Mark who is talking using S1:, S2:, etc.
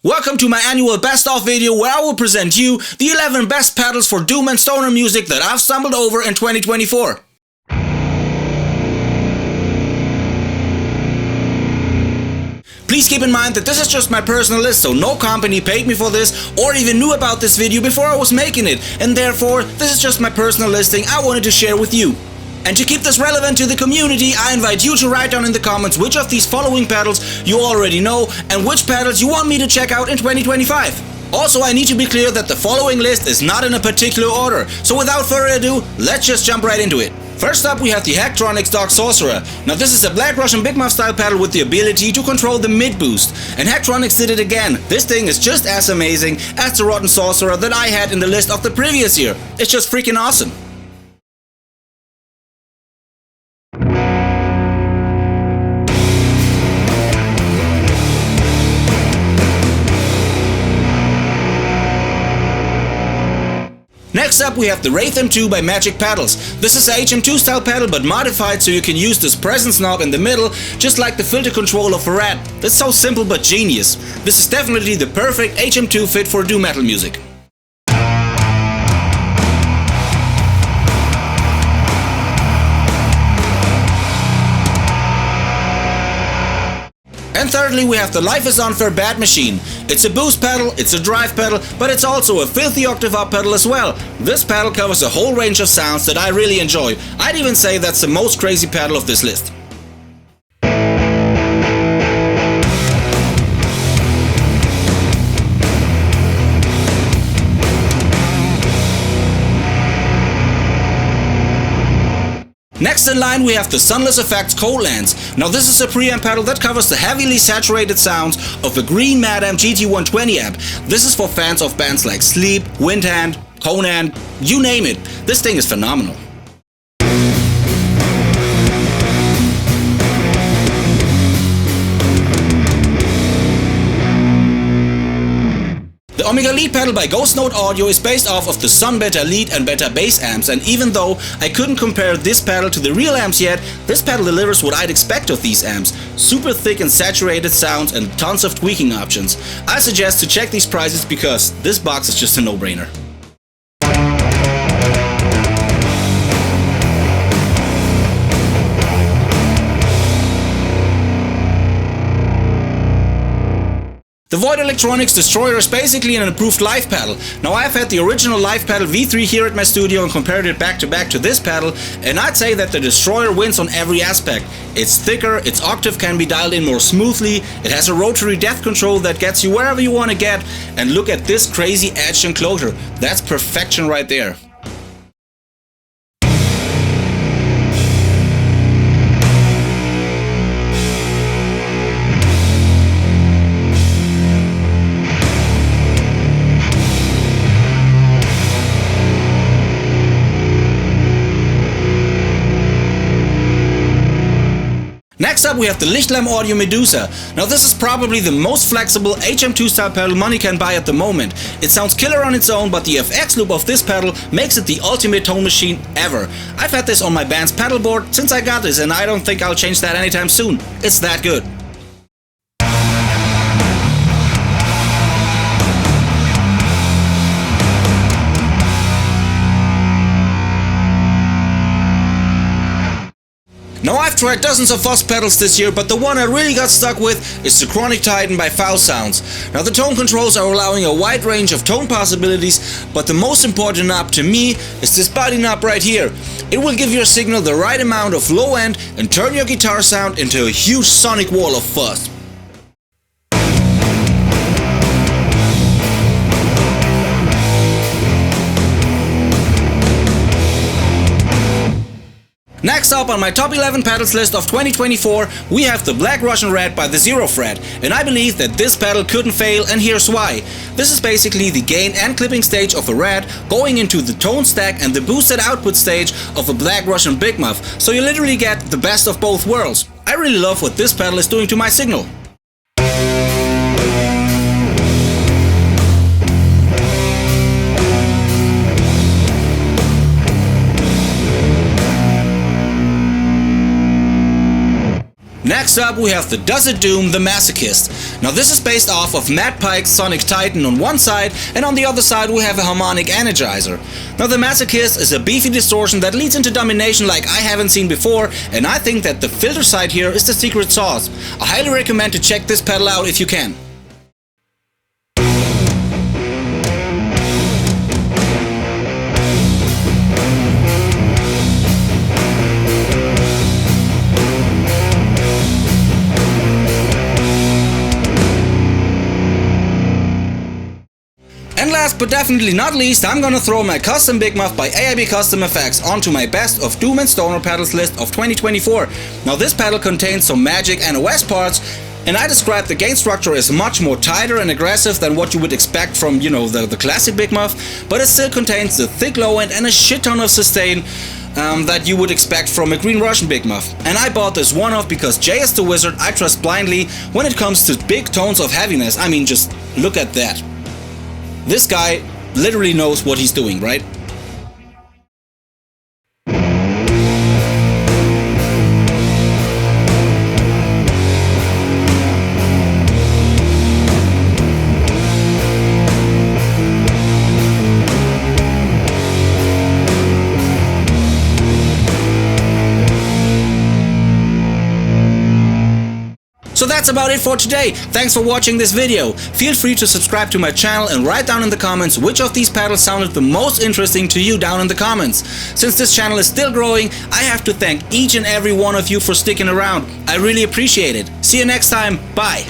S1: Welcome to my annual best of video where I will present you the 11 best pedals for doom and stoner music that I've stumbled over in 2024. Please keep in mind that this is just my personal list, so no company paid me for this or even knew about this video before I was making it, and therefore this is just my personal listing I wanted to share with you. And to keep this relevant to the community, I invite you to write down in the comments which of these following pedals you already know and which pedals you want me to check out in 2025. Also, I need to be clear that the following list is not in a particular order, so without further ado, let's just jump right into it. First up we have the Haggtronix Sorcerer. Now this is a Black Russian Big Muff style pedal with the ability to control the mid boost. And Haggtronix did it again. This thing is just as amazing as the rotten Sorcerer that I had in the list of the previous year. It's just freaking awesome. Next up we have the Wraith M2 by Magic Pedals. This is a HM2 style pedal but modified so you can use this presence knob in the middle just like the filter control of a rat. That's so simple but genius. This is definitely the perfect HM2 fit for doom metal music. And thirdly we have the LifeIsUnfair Bad Machine. It's a boost pedal, it's a drive pedal, but it's also a filthy octave up pedal as well. This pedal covers a whole range of sounds that I really enjoy. I'd even say that's the most crazy pedal of this list. Next in line we have the Sunless Effect Coldlands. Now this is a preamp pedal that covers the heavily saturated sounds of a green Mad Amp GT120 amp. This is for fans of bands like Sleep, Windhand, Conan, you name it. This thing is phenomenal. The Omega Lead pedal by GhostNote Audio is based off of the Sun Beta Lead and Beta Bass amps, and even though I couldn't compare this pedal to the real amps yet, this pedal delivers what I'd expect of these amps. Super thick and saturated sounds and tons of tweaking options. I suggest to check these prices because this box is just a no-brainer. The Void Electronics Distroyer is basically an improved live pedal. Now I've had the original live pedal V3 here at my studio and compared it back to back to this pedal, and I'd say that the Distroyer wins on every aspect. It's thicker, its octave can be dialed in more smoothly, it has a rotary depth control that gets you wherever you want to get, and look at this crazy edged enclosure. That's perfection right there. Next up we have the Lichtlaerm Audio Medusa. Now this is probably the most flexible HM2 style pedal money can buy at the moment. It sounds killer on its own, but the FX loop of this pedal makes it the ultimate tone machine ever. I've had this on my band's pedal board since I got this, and I don't think I'll change that anytime soon. It's that good. Now I've tried dozens of fuzz pedals this year, but the one I really got stuck with is the Chronic Titan by Fowl Sounds. Now the tone controls are allowing a wide range of tone possibilities, but the most important knob to me is this body knob right here. It will give your signal the right amount of low end and turn your guitar sound into a huge sonic wall of fuzz. Next up on my top 11 pedals list of 2024, we have the Black Russian Rat by the Zero Fret, and I believe that this pedal couldn't fail, and here's why. This is basically the gain and clipping stage of a Rat going into the tone stack and the boosted output stage of a Black Russian Big Muff, so you literally get the best of both worlds. I really love what this pedal is doing to my signal. Next up we have the Does It Doom, the Masochist. Now this is based off of Matt Pike's Sonic Titan on one side, and on the other side we have a harmonic energizer. Now the Masochist is a beefy distortion that leads into domination like I haven't seen before, and I think that the filter side here is the secret sauce. I highly recommend to check this pedal out if you can. And last but definitely not least, I'm gonna throw my Custom Big Muff by AIB Custom Effects onto my best of Doom and Stoner pedals list of 2024. Now this pedal contains some magic NOS parts, and I described the gain structure as much more tighter and aggressive than what you would expect from, you know, the classic Big Muff, but it still contains the thick low end and a shit ton of sustain that you would expect from a Green Russian Big Muff. And I bought this one off because Jay is the wizard I trust blindly when it comes to big tones of heaviness. I mean, just look at that. This guy literally knows what he's doing, right? So that's about it for today. Thanks for watching this video. Feel free to subscribe to my channel and write down in the comments which of these pedals sounded the most interesting to you down in the comments. Since this channel is still growing, I have to thank each and every one of you for sticking around. I really appreciate it. See you next time. Bye.